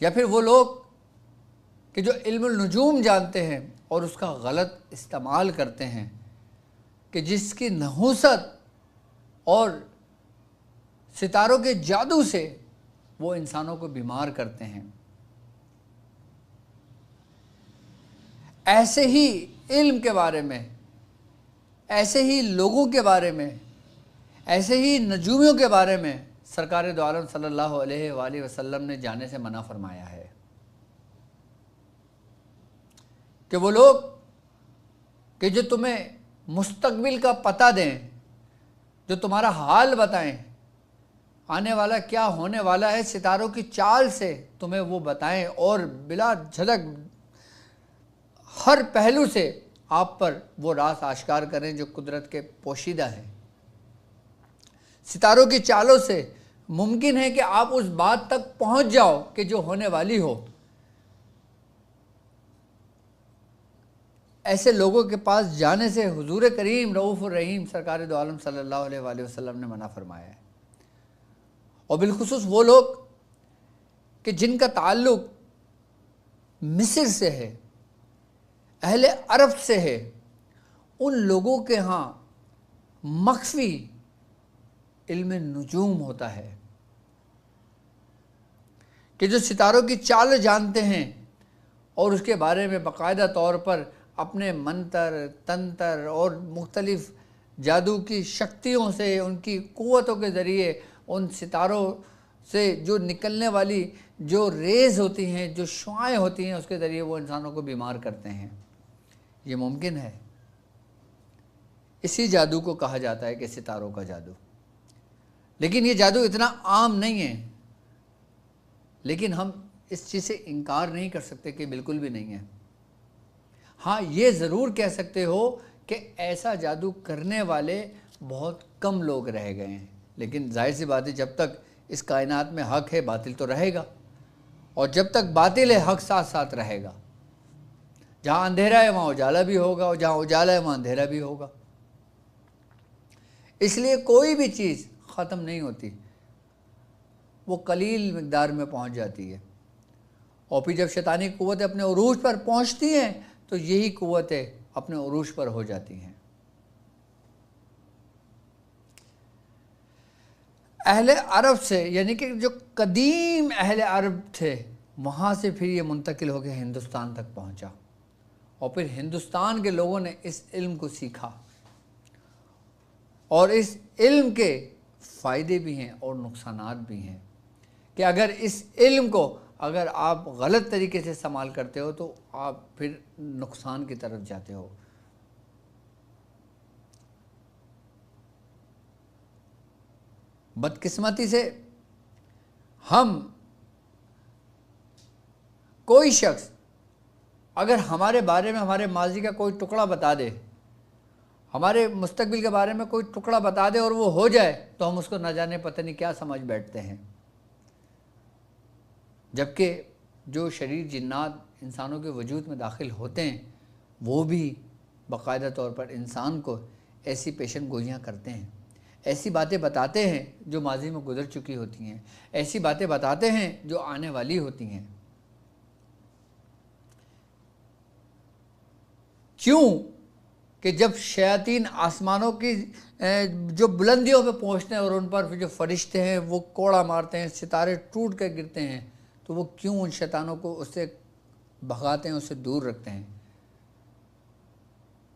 یا پھر وہ لوگ کہ جو علم النجوم جانتے ہیں اور اس کا غلط استعمال کرتے ہیں، کہ جس کی نحوست اور ستاروں کے جادو سے وہ انسانوں کو بیمار کرتے ہیں۔ ایسے ہی علم کے بارے میں، ایسے ہی لوگوں کے بارے میں، ایسے ہی نجومیوں کے بارے میں سرکار دو عالم صلی اللہ علیہ وآلہ وسلم نے جانے سے منع فرمایا ہے کہ وہ لوگ کہ جو تمہیں مستقبل کا پتہ دیں، جو تمہارا حال بتائیں، آنے والا کیا ہونے والا ہے ستاروں کی چال سے تمہیں وہ بتائیں، اور بلا جھجک ہر پہلو سے آپ پر وہ راز آشکار کریں جو قدرت کے پوشیدہ ہیں۔ ستاروں کی چالوں سے ممکن ہے کہ آپ اس بات تک پہنچ جاؤ کہ جو ہونے والی ہو۔ ایسے لوگوں کے پاس جانے سے حضور کریم رؤوف الرحیم سرکار دو عالم صلی اللہ علیہ وآلہ وسلم نے منع فرمایا ہے۔ اور بالخصوص وہ لوگ کہ جن کا تعلق مصر سے ہے، اہل عرب سے ہے، ان لوگوں کے ہاں مخفی علم نجوم ہوتا ہے کہ جو ستاروں کی چال جانتے ہیں اور اس کے بارے میں باقاعدہ طور پر اپنے منتر، تنتر اور مختلف جادو کی شکتیوں سے، ان کی قوتوں کے ذریعے ان ستاروں سے جو نکلنے والی جو ریز ہوتی ہیں، جو شعاعیں ہوتی ہیں، اس کے ذریعے وہ انسانوں کو بیمار کرتے ہیں۔ یہ ممکن ہے۔ اسی جادو کو کہا جاتا ہے کہ ستاروں کا جادو۔ لیکن یہ جادو اتنا عام نہیں ہے، لیکن ہم اس چیز سے انکار نہیں کر سکتے کہ بالکل بھی نہیں ہے۔ ہاں یہ ضرور کہہ سکتے ہو کہ ایسا جادو کرنے والے بہت کم لوگ رہ گئے ہیں، لیکن ظاہر سی بات ہے جب تک اس کائنات میں حق ہے باطل تو رہے گا، اور جب تک باطل ہے حق ساتھ ساتھ رہے گا۔ جہاں اندھیرا ہے وہاں اجالا بھی ہوگا، اور جہاں اجالا ہے وہاں اندھیرا بھی ہوگا۔ اس لیے کوئی بھی چیز ختم نہیں ہوتی، وہ قلیل مقدار میں پہنچ جاتی ہے، اور پھر جب شیطانی قوتیں اپنے عروج پر پہنچتی ہیں تو یہی قوتیں اپنے عروج پر ہو جاتی ہیں۔ اہل عرب سے، یعنی کہ جو قدیم اہل عرب تھے، وہاں سے پھر یہ منتقل ہو کے ہندوستان تک پہنچا، اور پھر ہندوستان کے لوگوں نے اس علم کو سیکھا، اور اس علم کے فائدے بھی ہیں اور نقصانات بھی ہیں کہ اگر اس علم کو اگر آپ غلط طریقے سے استعمال کرتے ہو تو آپ پھر نقصان کی طرف جاتے ہو۔ بدقسمتی سے ہم کوئی شخص اگر ہمارے بارے میں ہمارے ماضی کا کوئی ٹکڑا بتا دے، ہمارے مستقبل کے بارے میں کوئی ٹکڑا بتا دے اور وہ ہو جائے تو ہم اس کو نہ جانے پتہ نہیں کیا سمجھ بیٹھتے ہیں، جبکہ جو شریر جنات انسانوں کے وجود میں داخل ہوتے ہیں وہ بھی باقاعدہ طور پر انسان کو ایسی پیشن گوئیاں کرتے ہیں، ایسی باتیں بتاتے ہیں جو ماضی میں گزر چکی ہوتی ہیں، ایسی باتیں بتاتے ہیں جو آنے والی ہوتی ہیں۔ کیوں کہ جب شیاطین آسمانوں کی جو بلندیوں پہ پہنچتے ہیں اور ان پر جو فرشتے ہیں وہ کوڑا مارتے ہیں، ستارے ٹوٹ کر گرتے ہیں، تو وہ کیوں ان شیطانوں کو اس سے بھگاتے ہیں، اس سے دور رکھتے ہیں؟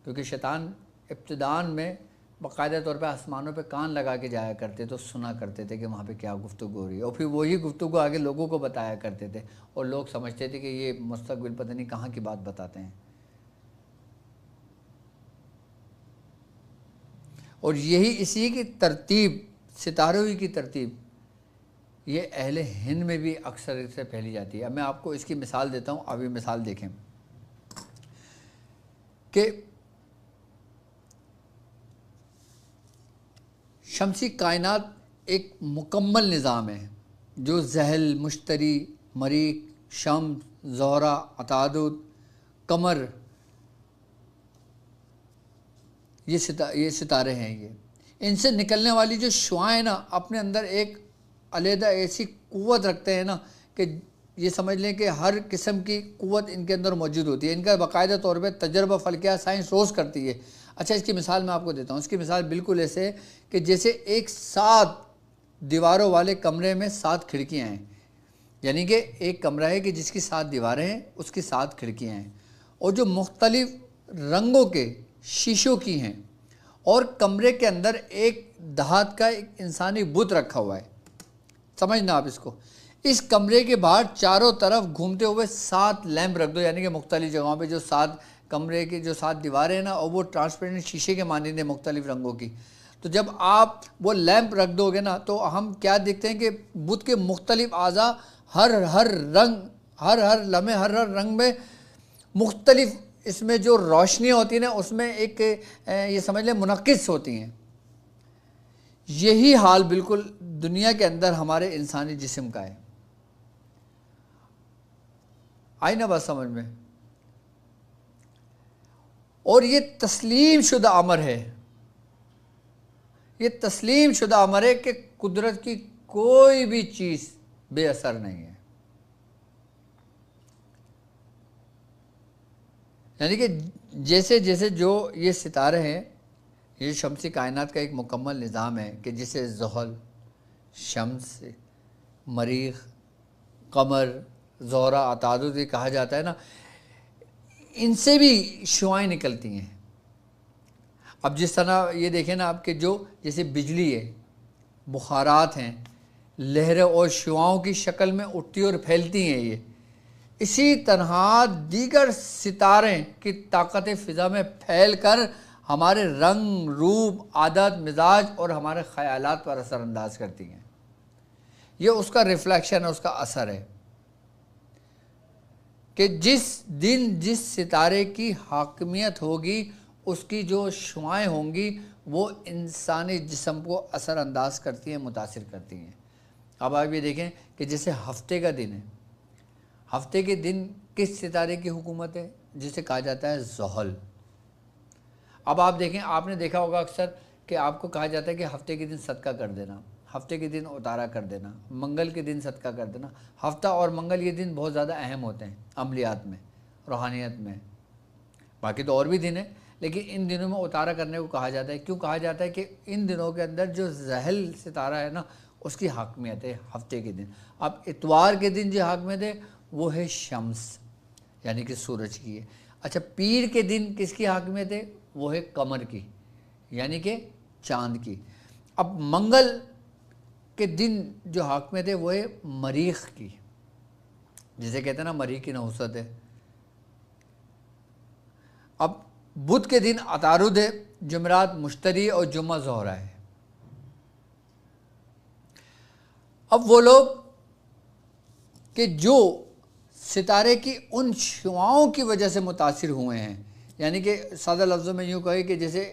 کیونکہ شیطان ابتدان میں باقاعدہ طور پہ آسمانوں پہ کان لگا کے جایا کرتے تو سنا کرتے تھے کہ وہاں پہ کیا گفتگو ہو رہی ہے، اور پھر وہی گفتگو آگے لوگوں کو بتایا کرتے تھے، اور لوگ سمجھتے تھے کہ یہ مستقبل پتہ نہیں کہاں کی بات بتاتے ہیں۔ اور یہی اسی کی ترتیب، ستاروں کی ترتیب، یہ اہل ہند میں بھی اکثر سے پھیلی جاتی ہے۔ اب میں آپ کو اس کی مثال دیتا ہوں، اب یہ مثال دیکھیں کہ شمسی کائنات ایک مکمل نظام ہے جو زحل، مشتری، مریخ، شمس، زہرہ، عطارد، قمر، یہ ستارے ہیں۔ یہ ان سے نکلنے والی جو شعاعیں نا اپنے اندر ایک علیحدہ ایسی قوت رکھتے ہیں نا کہ یہ سمجھ لیں کہ ہر قسم کی قوت ان کے اندر موجود ہوتی ہے. ان کا باقاعدہ طور پہ تجربہ فلکیہ سائنس روز کرتی ہے. اچھا اس کی مثال میں آپ کو دیتا ہوں. اس کی مثال بالکل ایسے ہے کہ جیسے ایک 7 دیواروں والے کمرے میں 7 کھڑکیاں ہیں. یعنی کہ ایک کمرہ ہے کہ جس کی 7 دیواریں ہیں، اس کی 7 کھڑکیاں ہیں، اور جو مختلف رنگوں کے شیشوں کی ہیں، اور کمرے کے اندر ایک دھات کا ایک انسانی بت رکھا ہوا ہے. سمجھنا آپ اس کو. اس کمرے کے باہر چاروں طرف گھومتے ہوئے 7 لیمپ رکھ دو، یعنی کہ مختلف جگہوں پہ جو 7 کمرے کی جو 7 دیواریں ہیں نا، اور وہ ٹرانسپیرنٹ شیشے کے مانند ہیں مختلف رنگوں کی. تو جب آپ وہ لیمپ رکھ دو گے نا، تو ہم کیا دیکھتے ہیں کہ بت کے مختلف اعضاء ہر رنگ، ہر لمحے ہر رنگ میں مختلف اس میں جو روشنیاں ہوتی ہیں نا، اس میں ایک یہ سمجھ لیں منعکس ہوتی ہیں. یہی حال بالکل دنیا کے اندر ہمارے انسانی جسم کا ہے. آئی نا بات سمجھ میں؟ اور یہ تسلیم شدہ امر ہے، یہ تسلیم شدہ امر ہے کہ قدرت کی کوئی بھی چیز بے اثر نہیں ہے. یعنی کہ جیسے جیسے جو یہ ستارے ہیں، یہ شمسی کائنات کا ایک مکمل نظام ہے کہ جسے زحل، شمس، مریخ، قمر، زہرہ، عطارد یہ کہا جاتا ہے نا، ان سے بھی شعاعیں نکلتی ہیں. اب جس طرح یہ دیکھیں نا آپ کہ جو جیسے بجلی ہے، بخارات ہیں، لہریں اور شعاعوں کی شکل میں اٹھتی اور پھیلتی ہیں. یہ اسی طرح دیگر ستارے کی طاقت فضا میں پھیل کر ہمارے رنگ، روپ، عادت، مزاج اور ہمارے خیالات پر اثر انداز کرتی ہیں. یہ اس کا ریفلیکشن ہے، اس کا اثر ہے کہ جس دن جس ستارے کی حاکمیت ہوگی، اس کی جو شعاعیں ہوں گی وہ انسانی جسم کو اثر انداز کرتی ہیں، متاثر کرتی ہیں. اب آپ یہ دیکھیں کہ جیسے ہفتے کا دن ہے، ہفتے کے دن کس ستارے کی حکومت ہے؟ جسے کہا جاتا ہے زحل. اب آپ دیکھیں، آپ نے دیکھا ہوگا اکثر کہ آپ کو کہا جاتا ہے کہ ہفتے کے دن صدقہ کر دینا، ہفتے کے دن اتارا کر دینا، منگل کے دن صدقہ کر دینا. ہفتہ اور منگل یہ دن بہت زیادہ اہم ہوتے ہیں عملیات میں، روحانیت میں. باقی تو اور بھی دن ہیں، لیکن ان دنوں میں اتارا کرنے کو کہا جاتا ہے. کیوں کہا جاتا ہے؟ کہ ان دنوں کے اندر جو زحل ستارہ ہے نا، اس کی حاکمیت ہے ہفتے کے دن. اب اتوار کے دن جو حاکمیت ہے وہ ہے شمس، یعنی کہ سورج کی ہے. اچھا پیر کے دن کس کی حاکمیت ہے؟ وہ ہے قمر کی، یعنی کہ چاند کی. اب منگل کے دن جو حاکمیت ہے وہ ہے مریخ کی، جسے کہتے ہیں نا مریخ کی نحوست ہے. اب بدھ کے دن عطارد ہے، جمعرات مشتری اور جمعہ زہرہ ہے. اب وہ لوگ کہ جو ستارے کی ان شعاعوں کی وجہ سے متاثر ہوئے ہیں، یعنی کہ سادہ لفظوں میں یوں کہے کہ جیسے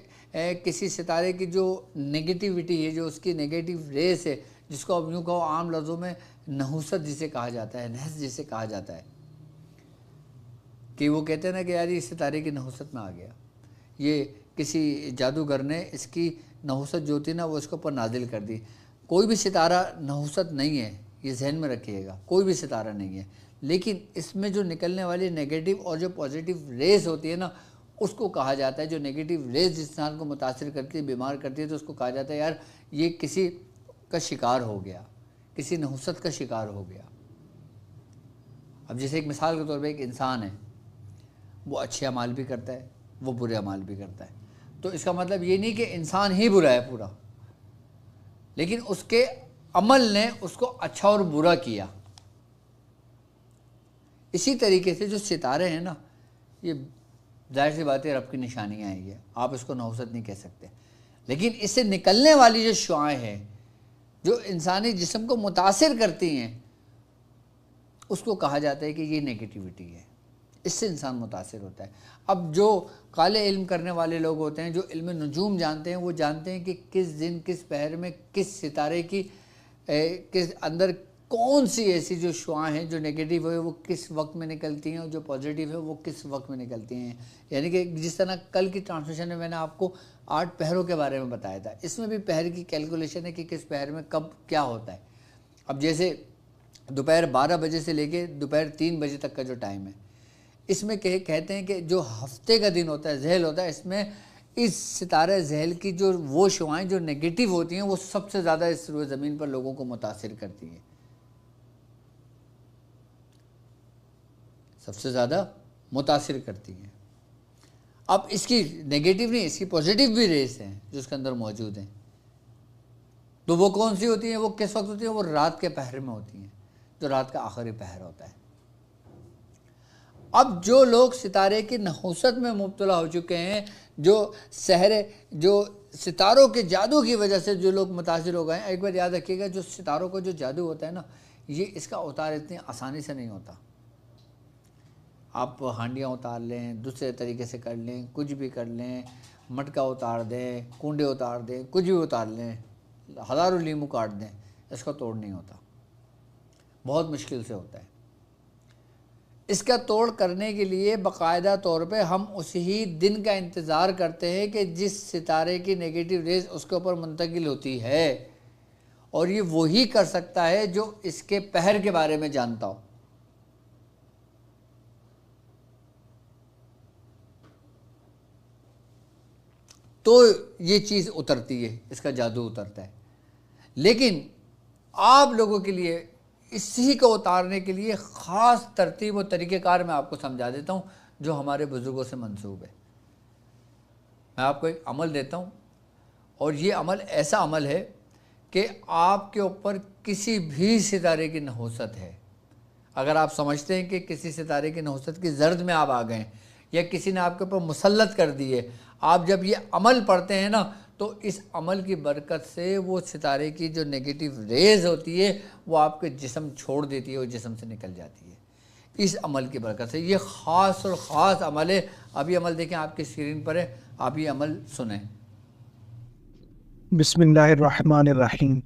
کسی ستارے کی جو نگیٹیوٹی ہے، جو اس کی نگیٹیو ریس ہے، جس کو اب یوں کہو عام لفظوں میں نحوست جسے کہا جاتا ہے، نحس جسے کہا جاتا ہے، کہ وہ کہتے ہیں نا کہ یار یہ ستارے کی نحوست میں آ گیا، یہ کسی جادوگر نے اس کی نحوست جو تھی نا وہ اس کے اوپر نازل کر دی. کوئی بھی ستارہ نحوست نہیں ہے، یہ ذہن میں رکھیے گا، کوئی بھی ستارہ نہیں ہے. لیکن اس میں جو نکلنے والی نیگیٹو اور جو پازیٹیو ریز ہوتی ہے نا، اس کو کہا جاتا ہے، جو نیگیٹو ریز جس انسان کو متاثر کرتی ہے، بیمار کرتی ہے، تو اس کو کہا جاتا ہے یار یہ کسی کا شکار ہو گیا، کسی نحوست کا شکار ہو گیا. اب جیسے ایک مثال کے طور پہ ایک انسان ہے، وہ اچھے اعمال بھی کرتا ہے، وہ برے اعمال بھی کرتا ہے. تو اس کا مطلب یہ نہیں کہ انسان ہی برا ہے پورا، لیکن اس کے عمل نے اس کو اچھا اور برا کیا. اسی طریقے سے جو ستارے ہیں نا، یہ ظاہر سی بات ہے رب کی نشانیاں ہیں، یہ آپ اس کو نحوست نہیں کہہ سکتے. لیکن اس سے نکلنے والی جو شعاعیں ہیں جو انسانی جسم کو متاثر کرتی ہیں، اس کو کہا جاتا ہے کہ یہ نیگیٹیوٹی ہے، اس سے انسان متاثر ہوتا ہے. اب جو کالے علم کرنے والے لوگ ہوتے ہیں، جو علم نجوم جانتے ہیں، وہ جانتے ہیں کہ کس دن کس پہر میں کس ستارے کی کس اندر کون سی ایسی جو شعاعیں ہیں جو نیگیٹیو ہے وہ کس وقت میں نکلتی ہیں، اور جو پازیٹیو ہے وہ کس وقت میں نکلتی ہیں. یعنی کہ جس طرح کل کی ٹرانسمیشن میں نے آپ کو 8 پہروں کے بارے میں بتایا تھا، اس میں بھی پہر کی کیلکولیشن ہے کہ کس پہر میں کب کیا ہوتا ہے. اب جیسے دوپہر 12 بجے سے لے کے دوپہر 3 بجے تک کا جو ٹائم ہے، اس میں کہتے ہیں کہ جو ہفتے کا دن ہوتا ہے، ذیل ہوتا ہے، اس میں اس ستارہ ذیل کی جو وہ شعاعیں جو نگیٹو ہوتی ہیں وہ سب سے زیادہ اس روئے زمین پر لوگوں کو متاثر کرتی ہیں، سب سے زیادہ متاثر کرتی ہیں۔ اب اس کی نگیٹو نہیں، اس کی پوزیٹیو بھی ریز ہیں جو اس کے اندر موجود ہیں، تو وہ کون سی ہوتی ہیں؟ وہ کس وقت ہوتی ہیں؟ وہ رات کے پہر میں ہوتی ہیں، جو رات کا آخری پہر ہوتا ہے۔ اب جو لوگ ستارے کی نحوست میں مبتلا ہو چکے ہیں، جو ستاروں کے جادو کی وجہ سے جو لوگ متاثر ہو گئے ہیں، ایک بار یاد رکھیے گا، جو ستاروں کا جو جادو ہوتا ہے نا، یہ اس کا اتار اتنی آسانی سے نہیں ہوتا۔ آپ ہانڈیاں اتار لیں، دوسرے طریقے سے کر لیں، کچھ بھی کر لیں، مٹکا اتار دیں، کنڈے اتار دیں، کچھ بھی اتار لیں، ہزاروں لیمو کاٹ دیں، اس کا توڑ نہیں ہوتا، بہت مشکل سے ہوتا ہے۔ اس کا توڑ کرنے کے لیے باقاعدہ طور پہ ہم اسی دن کا انتظار کرتے ہیں کہ جس ستارے کی نگیٹو ریز اس کے اوپر منتقل ہوتی ہے، اور یہ وہی کر سکتا ہے جو اس کے پہر کے بارے میں جانتا ہو۔ تو یہ چیز اترتی ہے، اس کا جادو اترتا ہے۔ لیکن آپ لوگوں کے لیے اسی کو اتارنے کے لیے خاص ترتیب و طریقہ کار میں آپ کو سمجھا دیتا ہوں جو ہمارے بزرگوں سے منسوب ہے۔ میں آپ کو ایک عمل دیتا ہوں، اور یہ عمل ایسا عمل ہے کہ آپ کے اوپر کسی بھی ستارے کی نحوست ہے، اگر آپ سمجھتے ہیں کہ کسی ستارے کی نحوست کی زرد میں آپ آ گئے ہیں، یا کسی نے آپ کے اوپر مسلط کر دی ہے، آپ جب یہ عمل پڑھتے ہیں نا، تو اس عمل کی برکت سے وہ ستارے کی جو نگیٹو ریز ہوتی ہے وہ آپ کے جسم چھوڑ دیتی ہے، وہ جسم سے نکل جاتی ہے اس عمل کی برکت سے۔ یہ خاص اور خاص عمل ہے۔ اب یہ عمل دیکھیں، آپ کی اسکرین پر ہے، آپ یہ عمل سنیں۔ بسم اللہ الرحمن الرحیم۔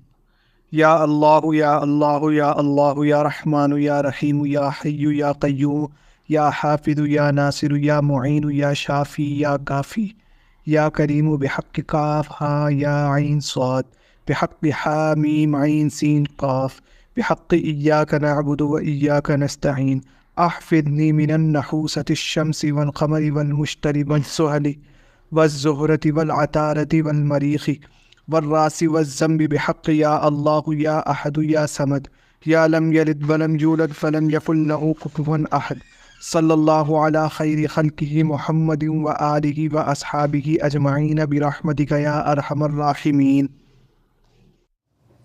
یا اللہ یا اللہ یا اللہ یا رحمان یا رحیم یا حی یا قیوم یا حافظ یا ناصر یا معین یا شافی یا کافی یا کریم بحق کاف ہا یا عین صاد بحق حامیم عین سین قاف بحق ایاک نعبد و ایاک نستعین احفظنی من النحوست الشمس والقمر والمشتر والسہل والزہرة والعطارة والمریخ والراس والذنب بحق یا اللہ یا احد یا صمد یا لم یلد ولم یولد فلم یکن له کفوا احد صلی اللہ علی خیر خلقہ محمد و آلہ و اصحابہ اجمعین برحمتک یا ارحم الراحمین۔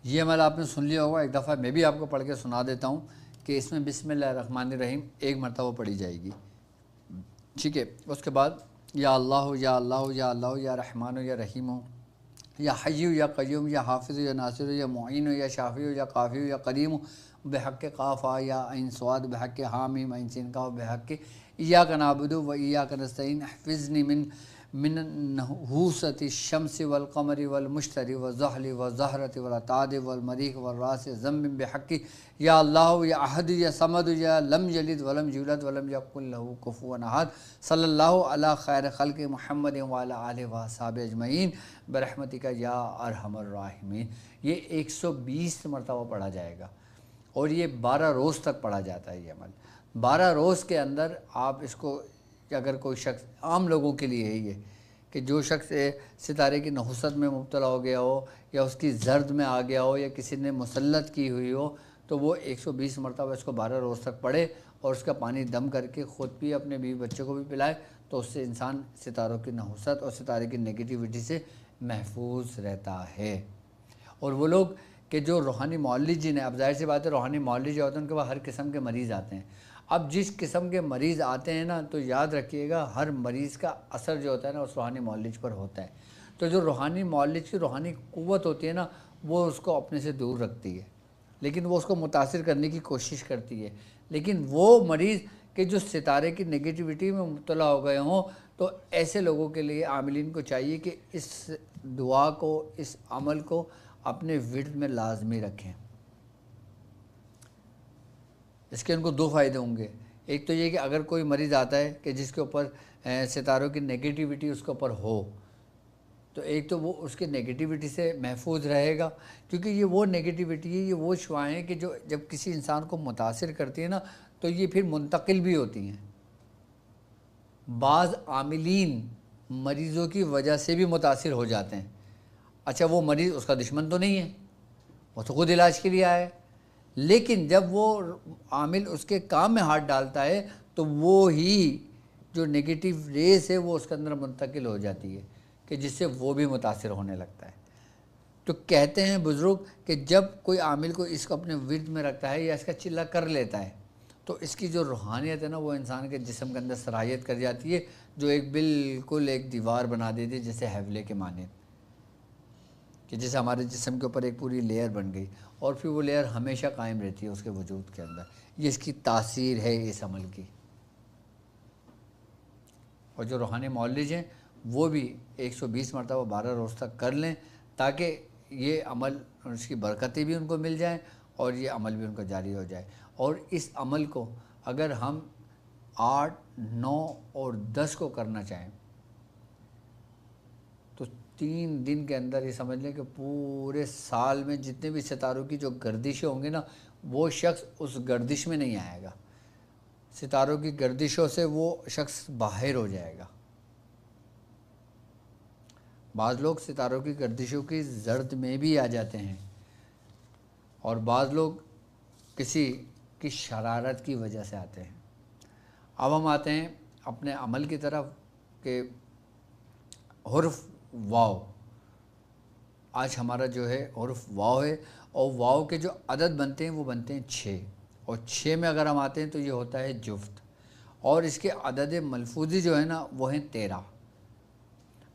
یہ عمل آپ نے سن لیا ہوگا، ایک دفعہ میں بھی آپ کو پڑھ کے سنا دیتا ہوں کہ اس میں بسم اللہ الرحمن الرحیم ایک مرتبہ پڑھی جائے گی، ٹھیک ہے؟ اس کے بعد یا اللہ یا اللہ یا اللہ یا رحمان یا رحیم یا حی یا قیوم یا حافظ یا ناصر یا معین یا شافی یا کافی یا کریم بحق قاف یا عین صاد بحق حامیم عین سین قاف بحق ایاک نعبد و ایاک نستعین احفظنی من النحوست الشمس والقمر والمشتر والزحل والزہرة والعطارد والمریخ والراس والذنب بحق یا اللہ یا احد یا صمد یا لم یلد ولم یولد ولم یکن له کفوا احد صلی اللہ علی خیر خلق محمد وعلی آلہ وصحبہ اجمعین برحمتک یا ارحم الراحمین۔ یہ 120 مرتبہ پڑھا جائے گا، اور یہ 12 روز تک پڑھا جاتا ہے۔ یہ عمل 12 روز کے اندر آپ اس کو، اگر کوئی شخص، عام لوگوں کے لیے ہے یہ، کہ جو شخص ستارے کی نحوست میں مبتلا ہو گیا ہو، یا اس کی زرد میں آ گیا ہو، یا کسی نے مسلط کی ہوئی ہو، تو وہ 120 مرتبہ اس کو 12 روز تک پڑھے، اور اس کا پانی دم کر کے خود بھی اپنے بیوی بچوں کو بھی پلائے، تو اس سے انسان ستاروں کی نحوست اور ستارے کی نگیٹیوٹی سے محفوظ رہتا ہے۔ اور وہ لوگ کہ جو روحانی معالج ہیں، اب ظاہر سی بات ہے روحانی معالج جو ہوتے ہیں ان کے پاس ہر قسم کے مریض آتے ہیں۔ اب جس قسم کے مریض آتے ہیں نا، تو یاد رکھیے گا ہر مریض کا اثر جو ہوتا ہے نا اس روحانی معالج پر ہوتا ہے۔ تو جو روحانی معالج کی روحانی قوت ہوتی ہے نا، وہ اس کو اپنے سے دور رکھتی ہے، لیکن وہ اس کو متاثر کرنے کی کوشش کرتی ہے۔ لیکن وہ مریض کہ جو ستارے کی نگیٹیوٹی میں مبتلا ہو گئے ہوں، تو ایسے لوگوں کے لیے عاملین کو چاہیے کہ اس دعا کو، اس عمل کو اپنے ورد میں لازمی رکھیں۔ اس کے ان کو 2 فائدے ہوں گے۔ ایک تو یہ کہ اگر کوئی مریض آتا ہے کہ جس کے اوپر ستاروں کی نگیٹیوٹی اس کے اوپر ہو، تو ایک تو وہ اس کے نگیٹیوٹی سے محفوظ رہے گا، کیونکہ یہ وہ نگیٹیوٹی ہے، یہ وہ شعاعیں ہیں کہ جو جب کسی انسان کو متاثر کرتی ہے نا تو یہ پھر منتقل بھی ہوتی ہیں۔ بعض عاملین مریضوں کی وجہ سے بھی متاثر ہو جاتے ہیں۔ اچھا وہ مریض اس کا دشمن تو نہیں ہے، وہ تو خود علاج کے لیے آیا ہے، لیکن جب وہ عامل اس کے کام میں ہاتھ ڈالتا ہے تو وہ ہی جو نگیٹیو ریز ہے وہ اس کے اندر منتقل ہو جاتی ہے کہ جس سے وہ بھی متاثر ہونے لگتا ہے۔ تو کہتے ہیں بزرگ کہ جب کوئی عامل کو اس کو اپنے ورد میں رکھتا ہے یا اس کا چلہ کر لیتا ہے تو اس کی جو روحانیت ہے نا وہ انسان کے جسم کے اندر سرایت کر جاتی ہے، جو ایک بالکل ایک دیوار بنا دیتی ہے جیسے حیولے کے مانند، کہ جیسے ہمارے جسم کے اوپر ایک پوری لیئر بن گئی اور پھر وہ لیئر ہمیشہ قائم رہتی ہے اس کے وجود کے اندر۔ یہ اس کی تاثیر ہے اس عمل کی۔ اور جو روحانی معالج ہیں وہ بھی 120 مرتبہ 12 روز تک کر لیں تاکہ یہ عمل اس کی برکتیں بھی ان کو مل جائیں اور یہ عمل بھی ان کو جاری ہو جائے۔ اور اس عمل کو اگر ہم 8، 9 اور 10 کو کرنا چاہیں تو 3 دن کے اندر یہ سمجھ لیں کہ پورے سال میں جتنے بھی ستاروں کی جو گردشیں ہوں گی نا وہ شخص اس گردش میں نہیں آئے گا، ستاروں کی گردشوں سے وہ شخص باہر ہو جائے گا۔ بعض لوگ ستاروں کی گردشوں کی زرد میں بھی آ جاتے ہیں اور بعض لوگ کسی کی شرارت کی وجہ سے آتے ہیں۔ اب ہم آتے ہیں اپنے عمل کی طرف کہ حرف واو، آج ہمارا جو ہے حرف واو ہے اور واو کے جو عدد بنتے ہیں وہ بنتے ہیں 6، اور 6 میں اگر ہم آتے ہیں تو یہ ہوتا ہے جفت، اور اس کے عدد ملفوظی جو ہے نا وہ ہیں 13،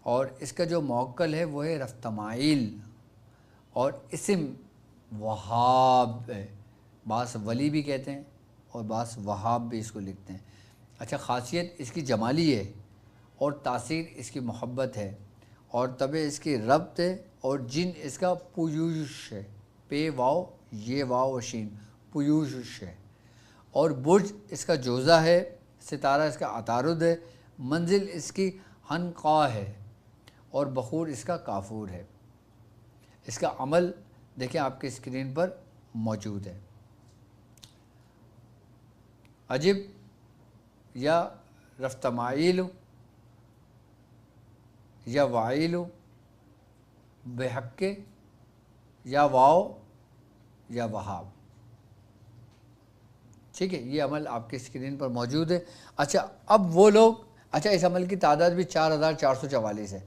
اور اس کا جو موکل ہے وہ ہے رفتمائل، اور اسم وہاب ہے، بعض ولی بھی کہتے ہیں اور بعض وہاب بھی اس کو لکھتے ہیں۔ اچھا خاصیت اس کی جمالی ہے اور تاثیر اس کی محبت ہے اور طبع اس کی ربط ہے، اور جن اس کا پیوش ہے، پے واو یہ واو و شین، پیوش ہے، اور برج اس کا جوزہ ہے، ستارہ اس کا عطارد ہے، منزل اس کی ہنقا ہے اور بخور اس کا کافور ہے۔ اس کا عمل دیکھیں آپ کے اسکرین پر موجود ہے۔ عجب یا رفتمائل یا وائل بحق یا واو یا وہاب، ٹھیک ہے، یہ عمل آپ کے اسکرین پر موجود ہے۔ اچھا اب وہ لوگ، اچھا اس عمل کی تعداد بھی 4444 ہے،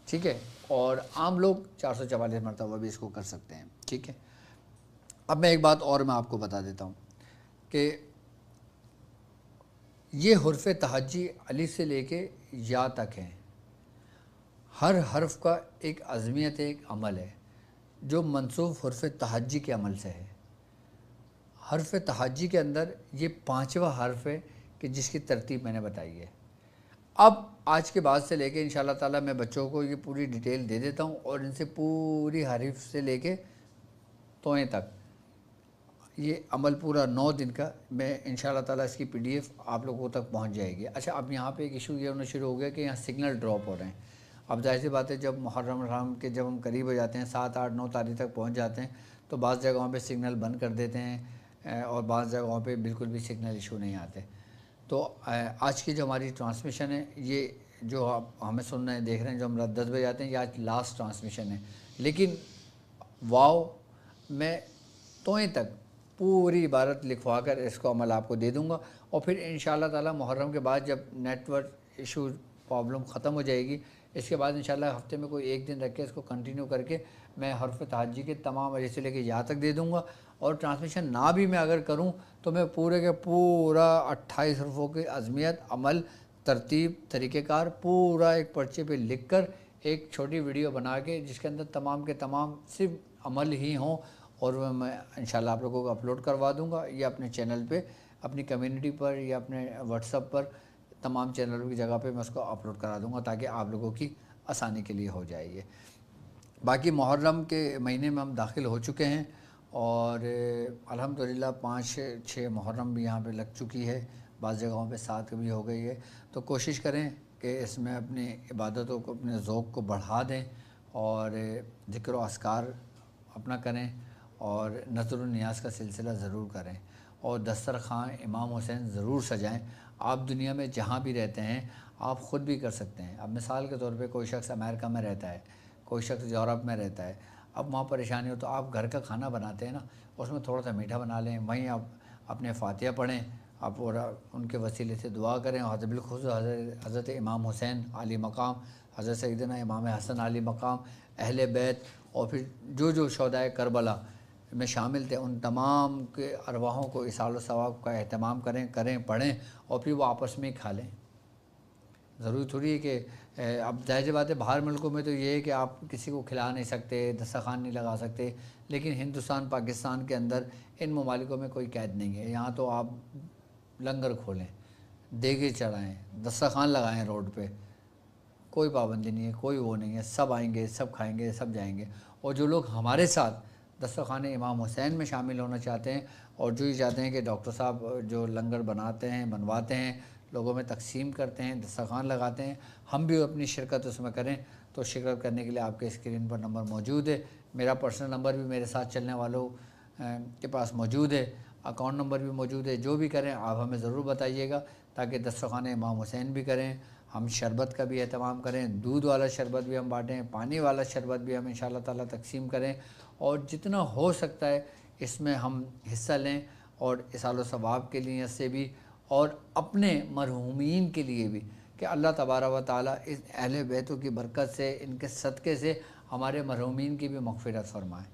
ٹھیک ہے، اور عام لوگ 444 مرتبہ بھی اس کو کر سکتے ہیں، ٹھیک ہے۔ اب میں ایک بات اور میں آپ کو بتا دیتا ہوں کہ یہ حرف تہجی الف سے لے کے یا تک ہیں، ہر حرف کا ایک عظمیت ہے، ایک عمل ہے جو منسوب حرف تہجی کے عمل سے ہے۔ حرف تہجی کے اندر یہ 5واں حرف ہے کہ جس کی ترتیب میں نے بتائی ہے۔ اب آج کے بعد سے لے کے انشاءاللہ تعالیٰ میں بچوں کو یہ پوری ڈیٹیل دے دیتا ہوں اور ان سے پوری حرف سے لے کے توئیں تک یہ عمل پورا 9 دن کا میں انشاءاللہ تعالیٰ اس کی PDF آپ لوگوں تک پہنچ جائے گی۔ اچھا اب یہاں پہ ایک ایشو یہ ہونا شروع ہو گیا کہ یہاں سگنل ڈراپ ہو رہے ہیں۔ اب ظاہر سی بات ہے جب محرم الحرام کے جب ہم قریب ہو جاتے ہیں 7، 8، 9 تاریخ تک پہنچ جاتے ہیں تو بعض جگہوں پہ سگنل بند کر دیتے ہیں اور بعض جگہوں پہ بالکل بھی سگنل ایشو نہیں آتے۔ تو آج کی جو ہماری ٹرانسمیشن ہے یہ جو آپ ہمیں سن رہے ہیں دیکھ رہے ہیں جو ہم رات 10 بجے آتے ہیں یہ آج لاسٹ ٹرانسمیشن ہے، لیکن واو میں توئیں تک پوری عبارت لکھوا کر اس کو عمل آپ کو دے دوں گا، اور پھر انشاءاللہ تعالیٰ محرم کے بعد جب نیٹ ورک ایشو پرابلم ختم ہو جائے گی اس کے بعد انشاءاللہ ہفتے میں کوئی 1 دن رکھ کے اس کو کنٹینیو کر کے میں حرف تہجی کے تمام وجہ سے لے کے یہاں تک دے دوں گا، اور ٹرانسمیشن نہ بھی میں اگر کروں تو میں پورے کے پورا 28 حرفوں کی عظمیت، عمل، ترتیب، طریقہ کار پورا ایک پرچے پہ لکھ کر ایک چھوٹی ویڈیو بنا کے جس کے اندر تمام کے تمام صرف عمل ہی ہوں اور وہ میں انشاءاللہ آپ لوگوں کو اپلوڈ کروا دوں گا، یا اپنے چینل پہ، اپنی کمیونٹی پر یا اپنے واٹس ایپ پر، تمام چینلوں کی جگہ پہ میں اس کو اپلوڈ کرا دوں گا تاکہ آپ لوگوں کی آسانی کے لیے ہو جائے یہ۔ باقی محرم کے مہینے میں ہم داخل ہو چکے ہیں اور الحمدللہ 5 6 محرم بھی یہاں پہ لگ چکی ہے، بعض جگہوں پہ 7 بھی ہو گئی ہے، تو کوشش کریں کہ اس میں اپنی عبادتوں کو، اپنے ذوق کو بڑھا دیں اور ذکر و اذکار اپنا کریں اور نظر و نیاز کا سلسلہ ضرور کریں اور دسترخوان امام حسین ضرور سجائیں۔ آپ دنیا میں جہاں بھی رہتے ہیں آپ خود بھی کر سکتے ہیں۔ اب مثال کے طور پہ کوئی شخص امریکہ میں رہتا ہے، کوئی شخص یورپ میں رہتا ہے، اب وہاں پریشانی ہو تو آپ گھر کا کھانا بناتے ہیں نا، اس میں تھوڑا سا میٹھا بنا لیں، وہیں آپ اپنے فاتحہ پڑھیں، آپ اور ان کے وسیلے سے دعا کریں، اور بالخصوص حضرت امام حسین علی مقام، حضرت سیدنا امام حسن علی مقام، اہل بیت، اور پھر جو شہدائے کربلا میں شامل تھے ان تمام کے ارواحوں کو اصال و ثواب کا اہتمام کریں پڑھیں، اور پھر وہ آپس میں ہی کھا لیں۔ ضروری تھوڑی ہے کہ اب ظاہر سی بات ہے باہر ملکوں میں تو یہ ہے کہ آپ کسی کو کھلا نہیں سکتے، دسترخوان نہیں لگا سکتے، لیکن ہندوستان پاکستان کے اندر ان ممالکوں میں کوئی قید نہیں ہے۔ یہاں تو آپ لنگر کھولیں، دیگیں چڑھائیں، دسترخوان لگائیں روڈ پہ، کوئی پابندی نہیں ہے، کوئی وہ نہیں ہے، سب آئیں گے، سب کھائیں گے، سب جائیں گے۔ اور جو لوگ ہمارے ساتھ دسترخوان امام حسین میں شامل ہونا چاہتے ہیں اور جو یہ چاہتے ہیں کہ ڈاکٹر صاحب جو لنگر بنواتے ہیں، لوگوں میں تقسیم کرتے ہیں، دسترخوان لگاتے ہیں، ہم بھی اپنی شرکت اس میں کریں، تو شرکت کرنے کے لیے آپ کے اسکرین پر نمبر موجود ہے، میرا پرسنل نمبر بھی میرے ساتھ چلنے والوں کے پاس موجود ہے، اکاؤنٹ نمبر بھی موجود ہے۔ جو بھی کریں آپ ہمیں ضرور بتائیے گا تاکہ دسترخوان امام حسین بھی کریں، ہم شربت کا بھی اہتمام کریں، دودھ والا شربت بھی ہم بانٹیں، پانی والا شربت بھی ہم انشاءاللہ تعالیٰ تقسیم کریں، اور جتنا ہو سکتا ہے اس میں ہم حصہ لیں، اور اصال و ثواب کے لیے سے بھی اور اپنے مرحومین کے لیے بھی، کہ اللہ تبارک و تعالیٰ اس اہل بیتوں کی برکت سے، ان کے صدقے سے ہمارے مرحومین کی بھی مغفرت فرمائے،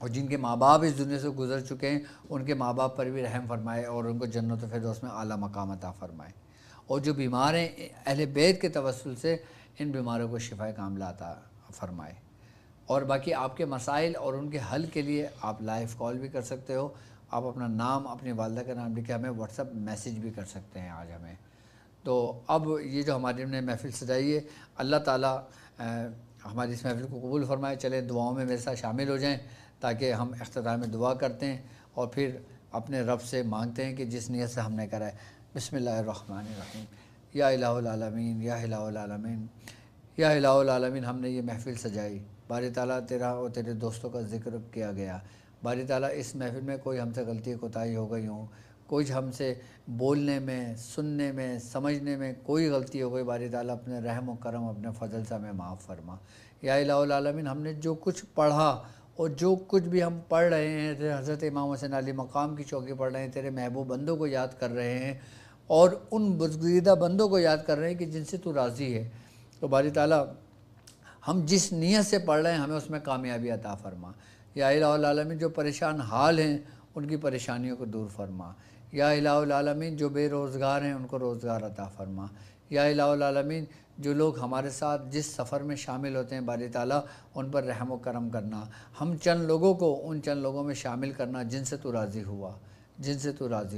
اور جن کے ماں باپ اس دنیا سے گزر چکے ہیں ان کے ماں باپ پر بھی رحم فرمائے اور ان کو جنت الفردوس میں اعلیٰ مقام عطا فرمائے، اور جو بیمار ہیں اہل بیت کے توسل سے ان بیماروں کو شفاء کاملہ عطا فرمائے۔ اور باقی آپ کے مسائل اور ان کے حل کے لیے آپ لائیو کال بھی کر سکتے ہو، آپ اپنا نام، اپنی والدہ کا نام لکھ کے ہمیں واٹس ایپ میسیج بھی کر سکتے ہیں آج ہمیں۔ تو اب یہ جو ہماری نے محفل سجائی ہے، اللہ تعالیٰ ہماری اس محفل کو قبول فرمائے۔ چلے دعاؤں میں میرے ساتھ شامل ہو جائیں تاکہ ہم اختتام میں دعا کرتے ہیں اور پھر اپنے رب سے مانگتے ہیں کہ جس نیت سے ہم نے کرا ہے۔ بسم اللہ الرحمن الرحیم۔ یا الہ العالمین، یا الہ العالمین، یا الہ العالمین، ہم نے یہ محفل سجائی، باری تعالیٰ تیرا اور تیرے دوستوں کا ذکر کیا گیا، باری تعالیٰ اس محفل میں کوئی ہم سے غلطی کوتاہی ہو گئی ہوں، کوئی ہم سے بولنے میں، سننے میں، سمجھنے میں کوئی غلطی ہو گئی، باری تعالیٰ اپنے رحم و کرم، اپنے فضل سے ہمیں معاف فرما۔ یا الہ العالمین، ہم نے جو کچھ پڑھا اور جو کچھ بھی ہم پڑھ رہے ہیں، حضرت امام حسین علی مقام کی چوکی پڑھ رہے ہیں، تیرے محبوب بندوں کو یاد کر رہے ہیں اور ان برگزیدہ بندوں کو یاد کر رہے ہیں کہ جن سے تو راضی ہے، تو باری تعالیٰ ہم جس نیت سے پڑھ رہے ہیں ہمیں اس میں کامیابی عطا فرما۔ یا الہ العالمین، جو پریشان حال ہیں ان کی پریشانیوں کو دور فرما۔ یا الہ العالمین، جو بے روزگار ہیں ان کو روزگار عطا فرما۔ یا الہ العالمین، جو لوگ ہمارے ساتھ جس سفر میں شامل ہوتے ہیں باری تعالیٰ ان پر رحم و کرم کرنا، ہم چند لوگوں کو ان چند لوگوں میں شامل کرنا جن سے تو راضی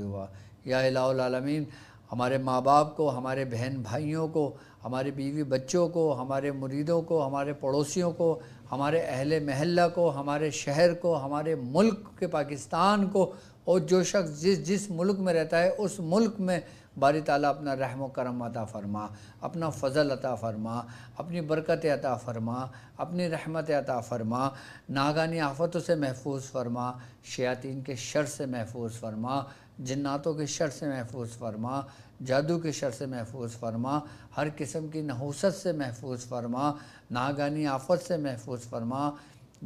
ہوا۔ یا الہ العالمین، ہمارے ماں باپ کو، ہمارے بہن بھائیوں کو، ہمارے بیوی بچوں کو، ہمارے مریدوں کو، ہمارے پڑوسیوں کو، ہمارے اہل محلہ کو، ہمارے شہر کو، ہمارے ملک کے پاکستان کو، اور جو شخص جس ملک میں رہتا ہے اس ملک میں باری تعالیٰ اپنا رحم و کرم عطا فرما، اپنا فضل عطا فرما، اپنی برکت عطا فرما، اپنی رحمت عطا فرما، ناگہانی آفتوں سے محفوظ فرما، شیاطین کے شر سے محفوظ فرما، جناتوں کے شر سے محفوظ فرما، جادو کے شر سے محفوظ فرما، ہر قسم کی نحوست سے محفوظ فرما، ناگہانی آفت سے محفوظ فرما،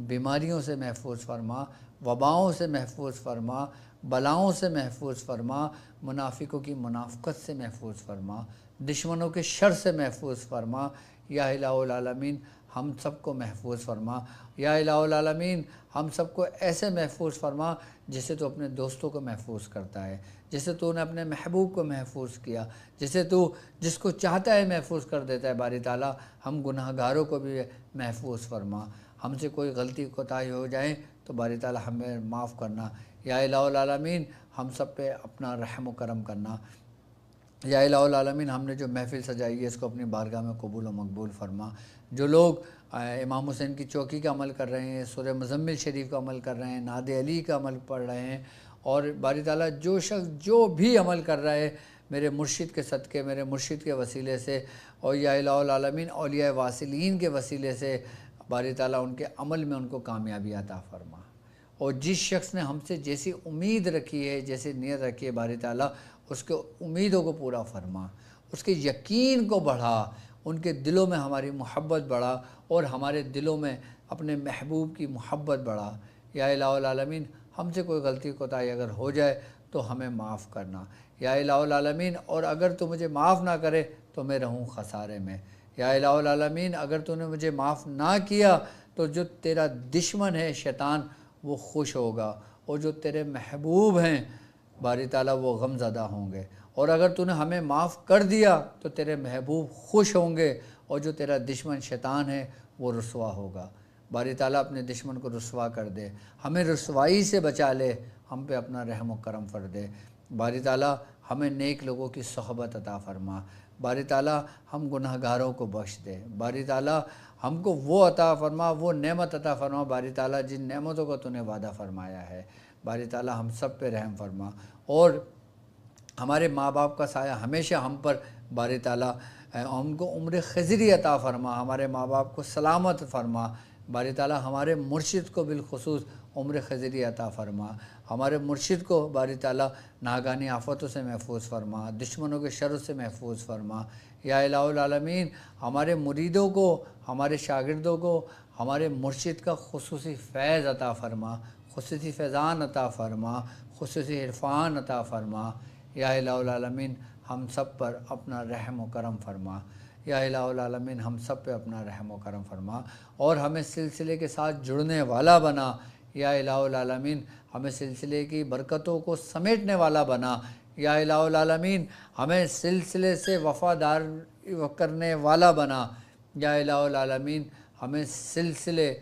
بیماریوں سے محفوظ فرما، وباؤں سے محفوظ فرما، بلاؤں سے محفوظ فرما، منافقوں کی منافقت سے محفوظ فرما، دشمنوں کے شر سے محفوظ فرما۔ یا الہ العالمین، ہم سب کو محفوظ فرما۔ یا الہ العالمین، ہم سب کو ایسے محفوظ فرما جسے تو اپنے دوستوں کو محفوظ کرتا ہے، جسے تو نے اپنے محبوب کو محفوظ کیا، جسے تو جس کو چاہتا ہے محفوظ کر دیتا ہے باری تعالیٰ، ہم گناہ گاروں کو بھی محفوظ فرما۔ ہم سے کوئی غلطی کوتاہی ہو جائے تو باری تعالیٰ ہمیں معاف کرنا۔ یا الہ العالمین، ہم سب پہ اپنا رحم و کرم کرنا۔ یا الہ العالمین، ہم نے جو محفل سجائی ہے اس کو اپنی بارگاہ میں قبول و مقبول فرما۔ جو لوگ امام حسین کی چوکی کا عمل کر رہے ہیں، سورہ مزمل شریف کا عمل کر رہے ہیں، نعت علی کا عمل پڑھ رہے ہیں، اور باری تعالیٰ جو شخص جو بھی عمل کر رہا ہے میرے مرشد کے صدقے، میرے مرشد کے وسیلے سے اور یا الہ العالمین اولیاء واصلین کے وسیلے سے باری تعالیٰ ان کے عمل میں ان کو کامیابی عطا فرما، اور جس شخص نے ہم سے جیسی امید رکھی ہے، جیسی نیت رکھی ہے باری تعالیٰ اس کے امیدوں کو پورا فرما، اس کے یقین کو بڑھا، ان کے دلوں میں ہماری محبت بڑھا اور ہمارے دلوں میں اپنے محبوب کی محبت بڑھا۔ یا الہ العالمین ہم سے کوئی غلطی کوتاہی اگر ہو جائے تو ہمیں معاف کرنا یا الہ العالمین، اور اگر تو مجھے معاف نہ کرے تو میں رہوں خسارے میں۔ یا الہ العالمین اگر تو نے مجھے معاف نہ کیا تو جو تیرا دشمن ہے شیطان وہ خوش ہوگا، اور جو تیرے محبوب ہیں باری تعالیٰ وہ غم زدہ ہوں گے، اور اگر تو نے ہمیں معاف کر دیا تو تیرے محبوب خوش ہوں گے، اور جو تیرا دشمن شیطان ہے وہ رسوا ہوگا۔ باری تعالیٰ اپنے دشمن کو رسوا کر دے، ہمیں رسوائی سے بچا لے، ہم پہ اپنا رحم و کرم فرما۔ باری تعالیٰ ہمیں نیک لوگوں کی صحبت عطا فرما۔ باری تعالیٰ ہم گناہ گاروں کو بخش دے۔ باری تعالیٰ ہم کو وہ عطا فرما، وہ نعمت عطا فرما باری تعالیٰ جن نعمتوں کا تو نے وعدہ فرمایا ہے۔ باری تعالیٰ ہم سب پہ رحم فرما، اور ہمارے ماں باپ کا سایہ ہمیشہ ہم پر باری تعالیٰ ہم کو عمر خضری عطا فرما، ہمارے ماں باپ کو سلامت فرما۔ باری تعالیٰ ہمارے مرشد کو بالخصوص عمر خضری عطا فرما، ہمارے مرشد کو باری تعالیٰ ناگہانی آفتوں سے محفوظ فرما، دشمنوں کے شر سے محفوظ فرما۔ یا الہ العالمین ہمارے مریدوں کو، ہمارے شاگردوں کو ہمارے مرشد کا خصوصی فیض عطا فرما، خصوصی فیضان عطا فرما، خصوصی عرفان عطا فرما۔ یا الہ العالمین ہم سب پر اپنا رحم و کرم فرما۔ یا الہ العالمین ہم سب پہ اپنا رحم و کرم فرما، اور ہمیں سلسلے کے ساتھ جڑنے والا بنا۔ یا الہ العالمین ہمیں سلسلے کی برکتوں کو سمیٹنے والا بنا۔ یا الہ العالمین ہمیں سلسلے سے وفادار کرنے والا بنا۔ یا الہ العالمین ہمیں سلسلے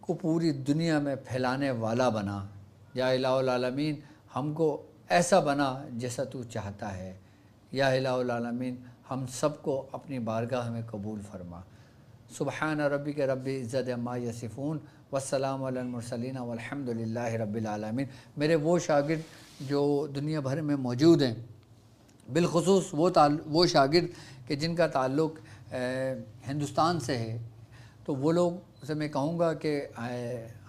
کو پوری دنیا میں پھیلانے والا بنا۔ یا الہ العالمین ہم کو ایسا بنا جیسا تو چاہتا ہے۔ یا الہ العالمین ہم سب کو اپنی بارگاہ میں قبول فرما۔ سبحان ربک رب العزت عما یصفون والسلام علی المرسلین والحمد للہ رب العالمین۔ میرے وہ شاگرد جو دنیا بھر میں موجود ہیں، بالخصوص وہ شاگرد کہ جن کا تعلق ہندوستان سے ہے، تو وہ لوگ سے میں کہوں گا کہ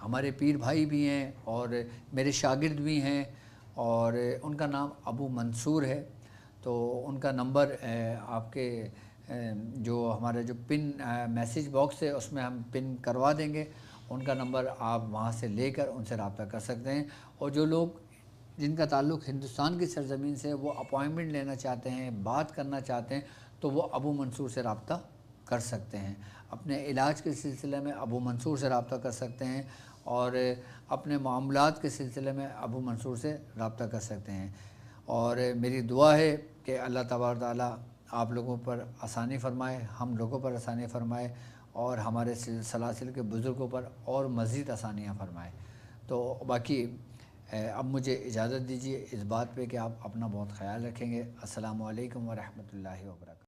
ہمارے پیر بھائی بھی ہیں اور میرے شاگرد بھی ہیں، اور ان کا نام ابو منصور ہے، تو ان کا نمبر آپ کے جو ہمارا جو پن میسیج باکس ہے اس میں ہم پن کروا دیں گے، ان کا نمبر آپ وہاں سے لے کر ان سے رابطہ کر سکتے ہیں۔ اور جو لوگ جن کا تعلق ہندوستان کی سرزمین سے وہ اپوائنٹمنٹ لینا چاہتے ہیں، بات کرنا چاہتے ہیں، تو وہ ابو منصور سے رابطہ کر سکتے ہیں، اپنے علاج کے سلسلے میں ابو منصور سے رابطہ کر سکتے ہیں، اور اپنے معاملات کے سلسلے میں ابو منصور سے رابطہ کر سکتے ہیں۔ اور میری دعا ہے کہ اللہ تبارک تعالیٰ آپ لوگوں پر آسانی فرمائے، ہم لوگوں پر آسانی فرمائے، اور ہمارے سلاسل کے بزرگوں پر اور مزید آسانیاں فرمائے۔ تو باقی اب مجھے اجازت دیجیے اس بات پہ کہ آپ اپنا بہت خیال رکھیں گے۔ السلام علیکم ورحمۃ اللہ وبرکاتہ۔